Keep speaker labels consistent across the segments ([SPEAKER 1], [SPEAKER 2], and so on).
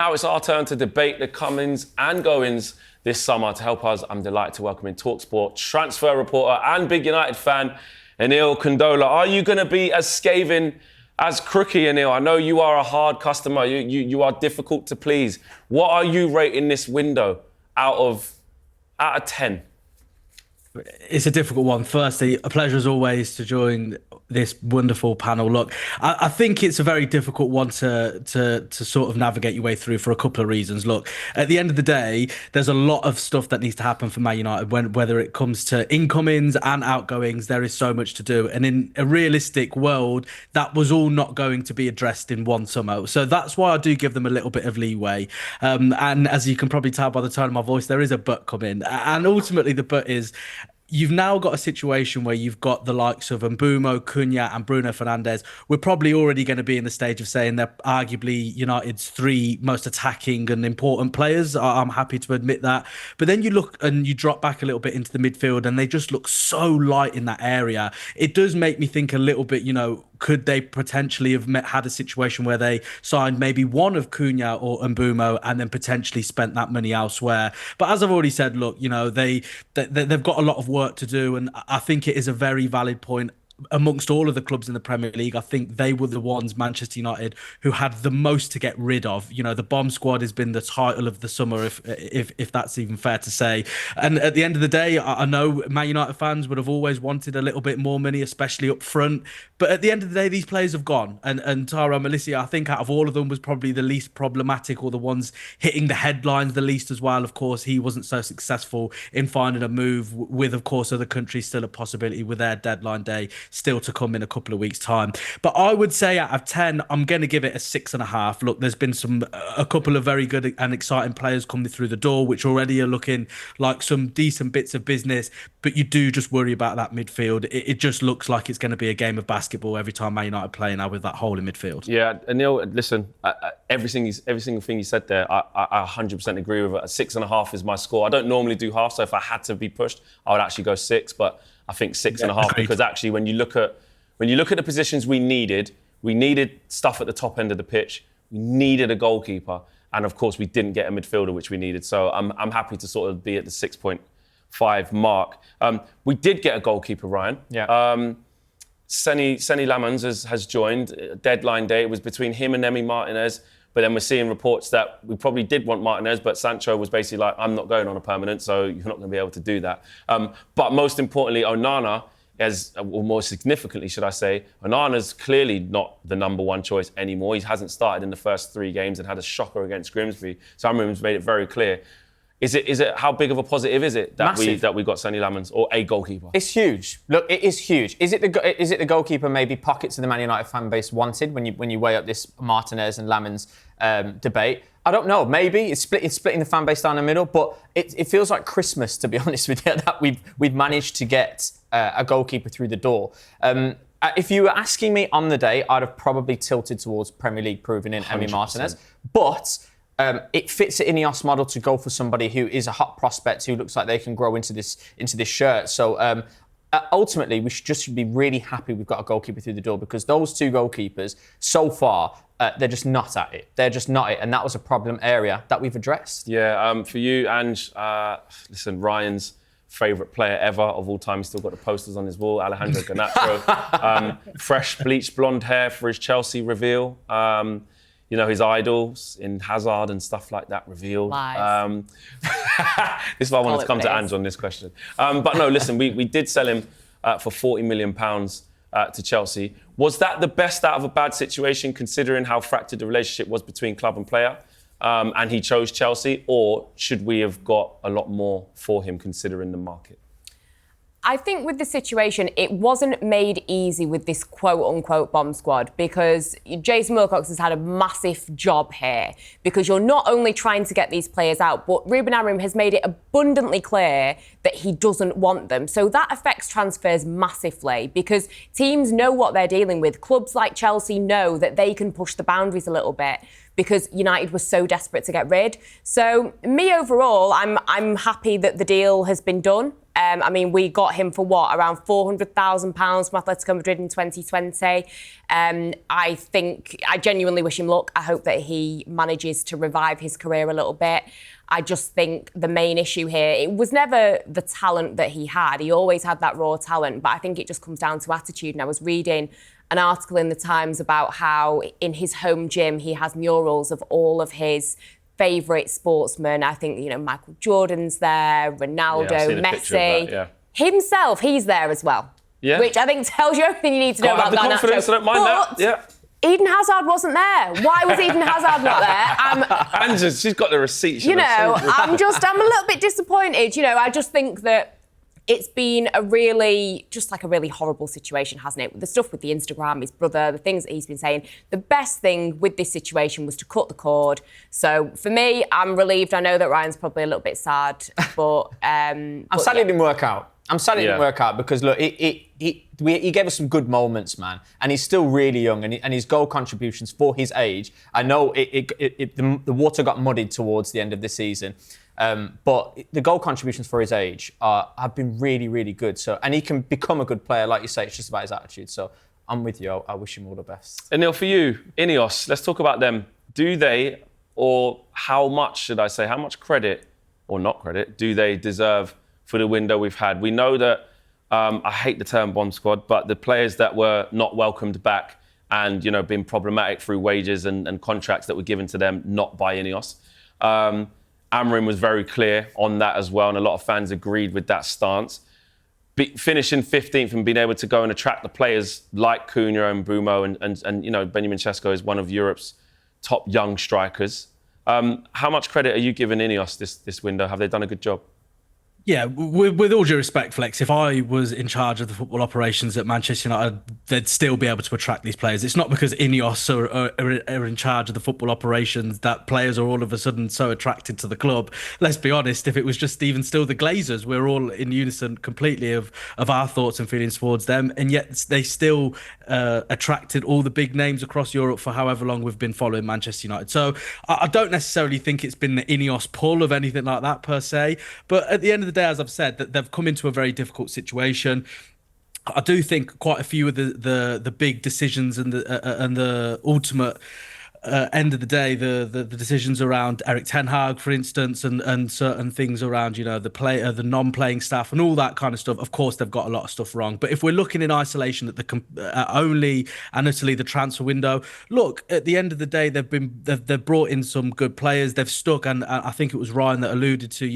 [SPEAKER 1] Now it's our turn to debate the comings and goings this summer. To help us, I'm delighted to welcome in talkSPORT transfer reporter and big United fan, Anil Kandola. Are you going to be as scathing as Crookie, Anil? I know you are a hard customer. You are difficult to please. What are you rating this window out of 10?
[SPEAKER 2] It's a difficult one. Firstly, a pleasure as always to join this wonderful panel. Look, I think it's a very difficult one to sort of navigate your way through for a couple of reasons. Look, at the end of the day, there's a lot of stuff that needs to happen for Man United whether it comes to incomings and outgoings. There is so much to do. And in a realistic world, that was all not going to be addressed in one summer. So that's why I do give them a little bit of leeway. And as you can probably tell by the tone of my voice, there is a but coming. And ultimately, the but is, you've now got a situation where you've got the likes of Mbeumo, Cunha and Bruno Fernandes. We're probably already going to be in the stage of saying they're arguably United's three most attacking and important players. I'm happy to admit that. But then you look and you drop back a little bit into the midfield and they just look so light in that area. It does make me think a little bit, could they potentially have had a situation where they signed maybe one of Cunha or Mbeumo and then potentially spent that money elsewhere? But as I've already said, look, they've got a lot of work to do, and I think it is a very valid point. Amongst all of the clubs in the Premier League, I think they were the ones, Manchester United, who had the most to get rid of. The bomb squad has been the title of the summer, if that's even fair to say. And at the end of the day, I know Man United fans would have always wanted a little bit more money, especially up front. But at the end of the day, these players have gone. And Tyrone Malissia, I think out of all of them, was probably the least problematic, or the ones hitting the headlines the least as well. Of course, he wasn't so successful in finding a move with, of course, other countries still a possibility with their deadline day still to come in a couple of weeks' time. But I would say out of 10, I'm going to give it a 6.5. Look, there's been a couple of very good and exciting players coming through the door, which already are looking like some decent bits of business. But you do just worry about that midfield. It just looks like it's going to be a game of basketball every time Man United play now with that hole in midfield.
[SPEAKER 1] Yeah, Anil, listen, every single thing you said there, I 100% agree with it. A 6.5 is my score. I don't normally do half, so if I had to be pushed, I would actually go 6. But I think 6.5 because actually, when you look at the positions we needed stuff at the top end of the pitch. We needed a goalkeeper, and of course, we didn't get a midfielder, which we needed. So I'm happy to sort of be at the 6.5 mark. We did get a goalkeeper, Ryan.
[SPEAKER 3] Yeah.
[SPEAKER 1] Senny Lamans has joined. Deadline day, it was between him and Emi Martinez. But then we're seeing reports that we probably did want Martinez, but Sancho was basically like, I'm not going on a permanent, so you're not going to be able to do that. But most importantly, Onana, or more significantly, should I say, Onana's clearly not the number one choice anymore. He hasn't started in the first 3 games and had a shocker against Grimsby. Samrim's made it very clear. Is it how big of a positive is it that we got Senny Lamans or a goalkeeper?
[SPEAKER 3] It's huge. Look, it is huge. Is it the goalkeeper maybe pockets of the Man United fan base wanted when you weigh up this Martinez and Lamans debate? I don't know. Maybe it's splitting the fan base down the middle, but it feels like Christmas, to be honest with you, that we've managed to get a goalkeeper through the door. If you were asking me on the day, I'd have probably tilted towards Premier League proving in 100%. Emi Martinez, but. It fits the INEOS model to go for somebody who is a hot prospect who looks like they can grow into this shirt. So ultimately, we should be really happy we've got a goalkeeper through the door, because those 2 goalkeepers so far they're just not at it. They're just not it, and that was a problem area that we've addressed.
[SPEAKER 1] Yeah, for you, Ange, listen, Ryan's favourite player ever of all time. He's still got the posters on his wall. Alejandro Garnacho, fresh bleached blonde hair for his Chelsea reveal. His idols in Hazard and stuff like that revealed. This is why I wanted to come to Ange on this question. But no, listen, we did sell him for £40 million to Chelsea. Was that the best out of a bad situation, considering how fractured the relationship was between club and player? And he chose Chelsea, or should we have got a lot more for him, considering the market?
[SPEAKER 4] I think with the situation, it wasn't made easy with this quote-unquote bomb squad, because Jason Wilcox has had a massive job here, because you're not only trying to get these players out, but Ruben Amorim has made it abundantly clear that he doesn't want them. So that affects transfers massively, because teams know what they're dealing with. Clubs like Chelsea know that they can push the boundaries a little bit, because United was so desperate to get rid. So me overall, I'm happy that the deal has been done. I mean, we got him for what, around £400,000 from Atletico Madrid in 2020. I genuinely wish him luck. I hope that he manages to revive his career a little bit. I just think the main issue here, it was never the talent that he had. He always had that raw talent, but I think it just comes down to attitude. And I was reading an article in the Times about how in his home gym, he has murals of all of his favourite sportsmen. I think, Michael Jordan's there, Ronaldo, Messi. Himself, he's there as well. Yeah. Which I think tells you everything you need to know about
[SPEAKER 1] Garnacho. Have the confidence, I don't mind that. Yeah.
[SPEAKER 4] Eden Hazard wasn't there. Why was Eden Hazard not there?
[SPEAKER 1] Angela, she's got the receipts.
[SPEAKER 4] I'm a little bit disappointed. I just think that it's been a really horrible situation, hasn't it? The stuff with the Instagram, his brother, the things that he's been saying. The best thing with this situation was to cut the cord. So for me, I'm relieved. I know that Ryan's probably a little bit sad, but I'm
[SPEAKER 3] sad it didn't work out. I'm sad it didn't work out because, look, he gave us some good moments, man. And he's still really young, and his goal contributions for his age, I know the water got muddied towards the end of the season, but the goal contributions for his age have been really, really good. So, and he can become a good player, like you say. It's just about his attitude. So I'm with you. I wish him all the best.
[SPEAKER 1] Anil, for you, INEOS, let's talk about them. Do they, or how much credit, or not credit, do they deserve for the window we've had? We know that, I hate the term bomb squad, but the players that were not welcomed back and, been problematic through wages and contracts that were given to them, not by INEOS. Amorim was very clear on that as well, and a lot of fans agreed with that stance. Finishing 15th and being able to go and attract the players like Cunha and Brumo and Benjamin Sesko is one of Europe's top young strikers. How much credit are you giving INEOS this window? Have they done a good job?
[SPEAKER 2] Yeah, with all due respect, Flex, if I was in charge of the football operations at Manchester United, they'd still be able to attract these players. It's not because INEOS are in charge of the football operations that players are all of a sudden so attracted to the club. Let's be honest, if it was just even still the Glazers, we're all in unison completely of our thoughts and feelings towards them, and yet they still attracted all the big names across Europe for however long we've been following Manchester United. So I don't necessarily think it's been the INEOS pull of anything like that per se, but at the end of the day, as I've said, that they've come into a very difficult situation. I do think quite a few of the big decisions and the ultimate end of the day, the decisions around Erik ten Hag, for instance, and certain things around the non-playing staff and all that kind of stuff. Of course, they've got a lot of stuff wrong. But if we're looking in isolation at only and utterly the transfer window, look, at the end of the day, they've brought in some good players. They've stuck, and I think it was Ryan that alluded to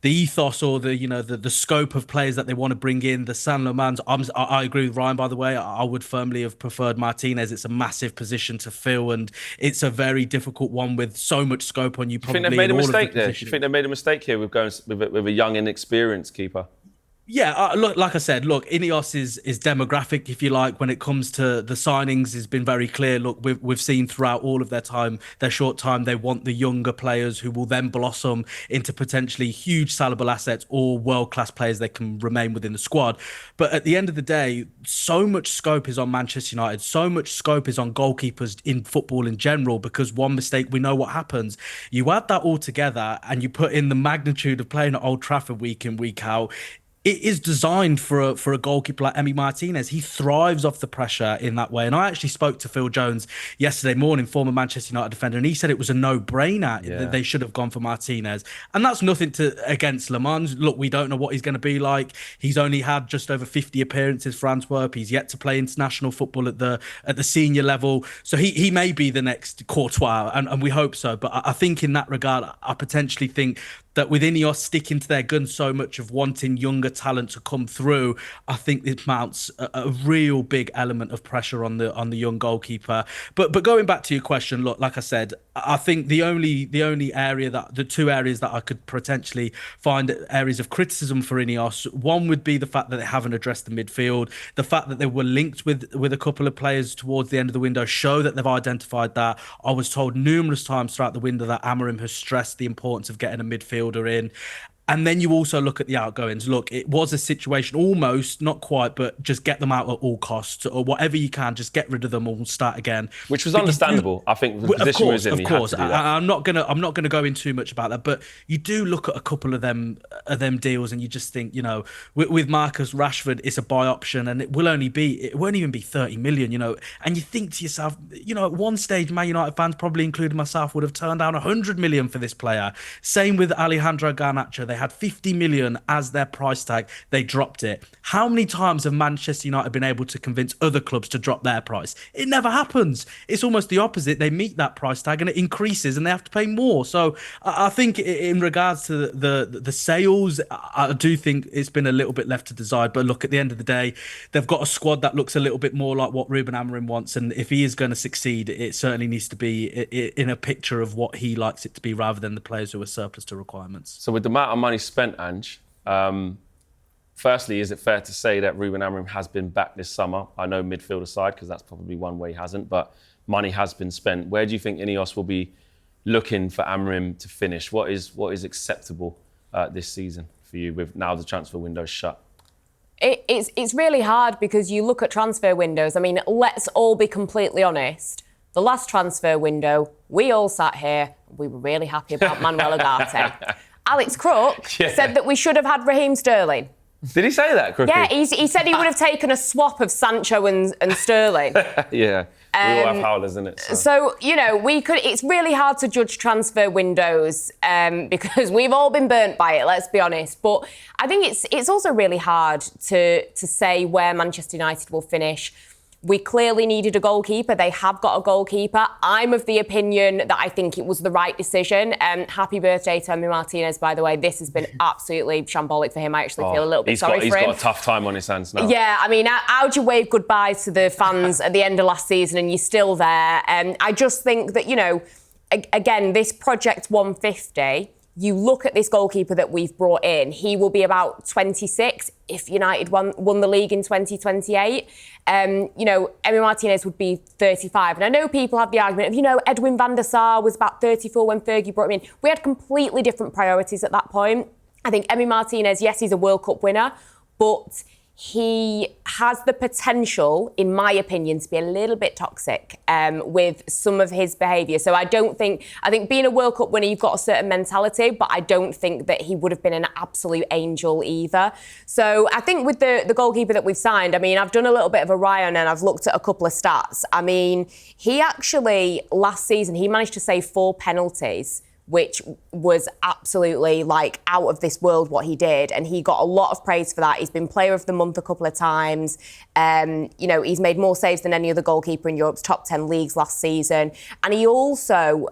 [SPEAKER 2] the ethos or the scope of players that they want to bring in. The San Lomans. I agree with Ryan, by the way. I would firmly have preferred Martinez. It's a massive position to fill, and it's a very difficult one with so much scope on you.
[SPEAKER 1] Do you think they've made a mistake there? Do you think they've made a mistake here with going with a young, inexperienced keeper?
[SPEAKER 2] Yeah, look, like I said, INEOS is demographic, if you like, when it comes to the signings, has been very clear. Look, we've seen throughout all of their short time, they want the younger players who will then blossom into potentially huge sellable assets or world-class players that can remain within the squad. But at the end of the day, so much scope is on Manchester United, so much scope is on goalkeepers in football in general, because one mistake, we know what happens. You add that all together and you put in the magnitude of playing at Old Trafford week in, week out. It is designed for a goalkeeper like Emi Martinez. He thrives off the pressure in that way. And I actually spoke to Phil Jones yesterday morning, former Manchester United defender, and he said it was a no-brainer that they should have gone for Martinez. And that's nothing against Le Mans. Look, we don't know what he's going to be like. He's only had just over 50 appearances for Antwerp. He's yet to play international football at the senior level. So he may be the next Courtois, and we hope so. But I think in that regard, I potentially think that with INEOS sticking to their guns so much of wanting younger talent to come through, I think it mounts a real big element of pressure on the young goalkeeper. But going back to your question, look, like I said, I think the two areas that I could potentially find areas of criticism for INEOS, one would be the fact that they haven't addressed the midfield. The fact that they were linked with a couple of players towards the end of the window show that they've identified that. I was told numerous times throughout the window that Amorim has stressed the importance of getting a midfielder in. And then you also look at the outgoings. Look, it was a situation almost, not quite, but just get them out at all costs or whatever you can. Just get rid of them or start again.
[SPEAKER 1] Which was understandable. I think the position was in.
[SPEAKER 2] Of course, I'm not gonna go in too much about that. But you do look at a couple of them deals, and you just think, with Marcus Rashford, it's a buy option, and it won't even be 30 million. And you think to yourself, at one stage, Man United fans, probably including myself, would have turned down 100 million for this player. Same with Alejandro Garnacho. They had 50 million as their price tag. They dropped it. How many times have Manchester United been able to convince other clubs to drop their price? It never happens. It's almost the opposite. They meet that price tag and it increases and they have to pay more. So I think in regards to the sales, I do think it's been a little bit left to decide. But look, at the end of the day, they've got a squad that looks a little bit more like what Ruben Amorim wants. And if he is going to succeed, it certainly needs to be in a picture of what he likes it to be rather than the players who are surplus to requirements.
[SPEAKER 1] So with the amount of money spent, Ange, firstly, is it fair to say that Ruben Amorim has been back this summer? I know midfield aside, because that's probably one way he hasn't, but money has been spent. Where do you think INEOS will be looking for Amorim to finish? What is acceptable this season for you with now the transfer window shut?
[SPEAKER 4] It's really hard because you look at transfer windows. I mean, let's all be completely honest. The last transfer window, we all sat here, we were really happy about Manuel Ugarte. Alex Crook said that we should have had Raheem Sterling.
[SPEAKER 1] Did he say that, Crookie?
[SPEAKER 4] Yeah, he said he would have taken a swap of Sancho and Sterling.
[SPEAKER 1] Yeah, we all have howlers, in it.
[SPEAKER 4] So, it's really hard to judge transfer windows because we've all been burnt by it, let's be honest. But I think it's also really hard to say where Manchester United will finish. We clearly needed a goalkeeper. They have got a goalkeeper. I'm of the opinion that I think it was the right decision. Happy birthday to Emi Martinez, by the way. This has been absolutely shambolic for him. I actually feel a little bit sorry for him.
[SPEAKER 1] He's got a tough time on his hands now.
[SPEAKER 4] Yeah, I mean, how'd you wave goodbye to the fans at the end of last season and you're still there? I just think that, again, this Project 150... You look at this goalkeeper that we've brought in, he will be about 26 if United won the league in 2028. Emi Martinez would be 35. And I know people have the argument of, Edwin van der Sar was about 34 when Fergie brought him in. We had completely different priorities at that point. I think Emi Martinez, yes, he's a World Cup winner, but he has the potential, in my opinion, to be a little bit toxic with some of his behaviour. So I think being a World Cup winner, you've got a certain mentality, but I don't think that he would have been an absolute angel either. So I think with the goalkeeper that we've signed, I mean, I've done a little bit of a Ryon and I've looked at a couple of stats. I mean, he actually, last season, he managed to save 4 penalties, which was absolutely out of this world what he did. And he got a lot of praise for that. He's been player of the month a couple of times. He's made more saves than any other goalkeeper in Europe's top 10 leagues last season. And he also,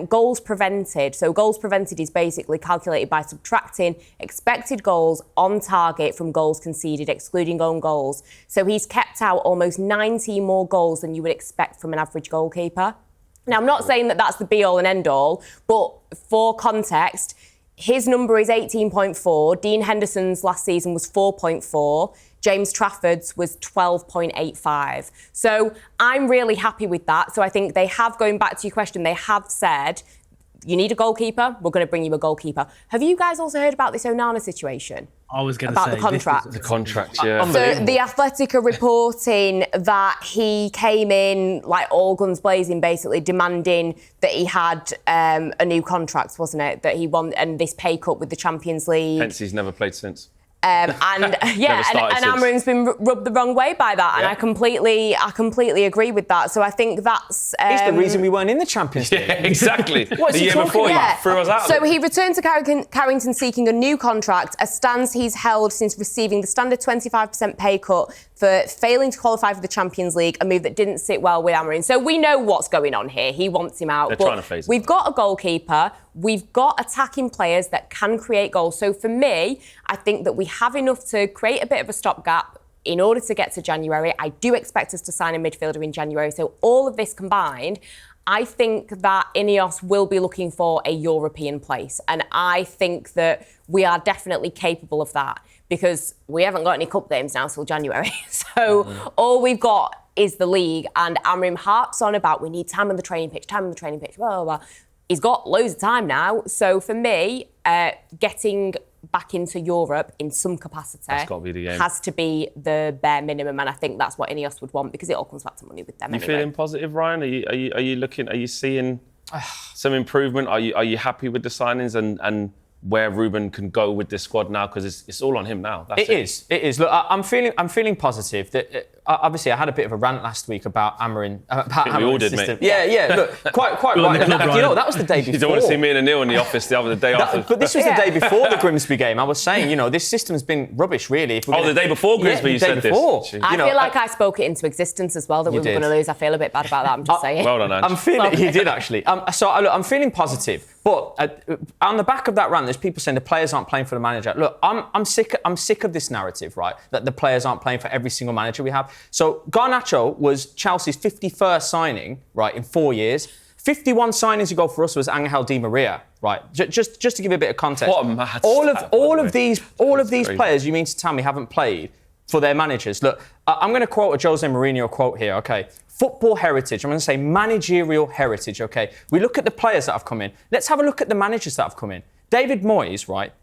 [SPEAKER 4] goals prevented. So goals prevented is basically calculated by subtracting expected goals on target from goals conceded, excluding own goals. So he's kept out almost 90 more goals than you would expect from an average goalkeeper. Now, I'm not saying that that's the be-all and end-all, but for context, his number is 18.4. Dean Henderson's last season was 4.4. James Trafford's was 12.85. So I'm really happy with that. So I think they have, going back to your question, they have said, you need a goalkeeper, we're going to bring you a goalkeeper. Have you guys also heard about this Onana situation?
[SPEAKER 2] I was going to say
[SPEAKER 4] about the contract.
[SPEAKER 1] The contract, yeah.
[SPEAKER 4] So the Athletic are reporting that he came in all guns blazing, basically demanding that he had a new contract, wasn't it? That he won, and this pay cut with the Champions League.
[SPEAKER 1] Hence, he's never played since.
[SPEAKER 4] And Amorim's been rubbed the wrong way by that, and I completely agree with that. So I think that's
[SPEAKER 3] it's the reason we weren't in the Champions League.
[SPEAKER 1] Yeah, exactly.
[SPEAKER 3] What's
[SPEAKER 1] the
[SPEAKER 3] he
[SPEAKER 1] year
[SPEAKER 3] talking
[SPEAKER 1] before,
[SPEAKER 3] about?
[SPEAKER 1] he threw us out.
[SPEAKER 4] So he returned to Carrington seeking a new contract, a stance he's held since receiving the standard 25% pay cut for failing to qualify for the Champions League, a move that didn't sit well with Amorim. So we know what's going on here. He wants him out.
[SPEAKER 1] They're trying to phase him.
[SPEAKER 4] We've got a goalkeeper. We've got attacking players that can create goals. So for me, I think that we have enough to create a bit of a stopgap in order to get to January. I do expect us to sign a midfielder in January. So all of this combined, I think that INEOS will be looking for a European place. And I think that we are definitely capable of that because we haven't got any cup games now till January. So all we've got is the league, and Amorim harps on about we need time on the training pitch, blah, blah, blah. He's got loads of time now. So for me, getting back into Europe in some capacity
[SPEAKER 1] That's got to be the game.
[SPEAKER 4] has to be the bare minimum, and I think that's what INEOS would want because it all comes back to money with them.
[SPEAKER 1] You feeling positive, Ryan? Are you seeing some improvement? Are you happy with the signings and where Ruben can go with this squad now? Because it's all on him now.
[SPEAKER 3] It is. Look, I'm feeling positive. That obviously I had a bit of a rant last week about Amarin.
[SPEAKER 1] We all did, mate.
[SPEAKER 3] Yeah. Look, quite right. You know, that was the day before.
[SPEAKER 1] You don't want to see me and Anil in the office the day after.
[SPEAKER 3] But this was the day before the Grimsby game. I was saying, you know, this system's been rubbish, really.
[SPEAKER 1] The day before Grimsby, you said this.
[SPEAKER 4] I feel like I spoke it into existence as well that we were going to lose. I feel a bit bad about that. I'm just saying.
[SPEAKER 1] Well done, Ange.
[SPEAKER 3] I'm feeling. He did actually. I'm feeling positive. But on the back of that rant, there's people saying the players aren't playing for the manager. Look, I'm sick of this narrative, right? That the players aren't playing for every single manager we have. So Garnacho was Chelsea's 51st signing, right, in 4 years. 51 signings ago for us was Angel Di Maria, right? Just to give you a bit of context.
[SPEAKER 1] What a mad
[SPEAKER 3] all of these players, you mean to tell me, haven't played for their managers? Look, I'm going to quote a Jose Mourinho quote here, okay? Football heritage, I'm going to say managerial heritage, okay? We look at the players that have come in. Let's have a look at the managers that have come in. David Moyes, right?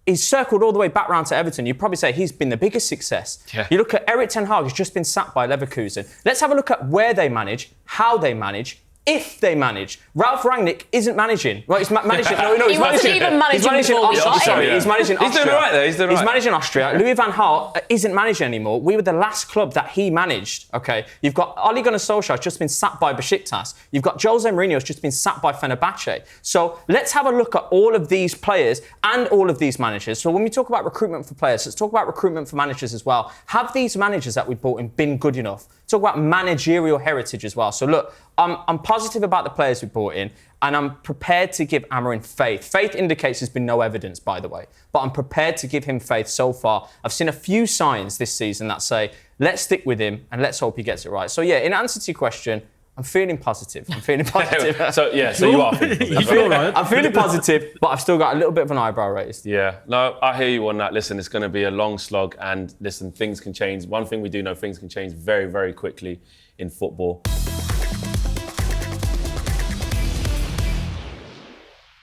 [SPEAKER 3] He's circled all the way back round to Everton. You'd probably say he's been the biggest success.
[SPEAKER 1] Yeah.
[SPEAKER 3] You look at Eric Ten Hag, who's just been sacked by Leverkusen. Let's have a look at where they manage, how they manage, if they manage. Ralph Rangnick isn't managing. Right, he's managing.
[SPEAKER 4] He wasn't even managing before we got him.
[SPEAKER 3] He's managing Austria.
[SPEAKER 1] He's doing all right there.
[SPEAKER 3] He's managing Austria. Louis van Gaal isn't managing anymore. We were the last club that he managed. Okay, you've got Ole Gunnar Solskjaer just been sacked by Besiktas. You've got Jose Mourinho's just been sacked by Fenerbahce. So let's have a look at all of these players and all of these managers. So when we talk about recruitment for players, let's talk about recruitment for managers as well. Have these managers that we brought in been good enough? Talk about managerial heritage as well. So look, I'm positive about the players we brought in, and I'm prepared to give Amarin faith. Faith indicates there's been no evidence, by the way, but I'm prepared to give him faith so far. I've seen a few signs this season that say, let's stick with him and let's hope he gets it right. So yeah, in answer to your question, I'm feeling positive. So you are feeling positive. I'm feeling positive, but I've still got a little bit of an eyebrow raised.
[SPEAKER 1] Yeah, no, I hear you on that. Listen, it's going to be a long slog, and listen, things can change. One thing we do know, things can change very, very quickly in football.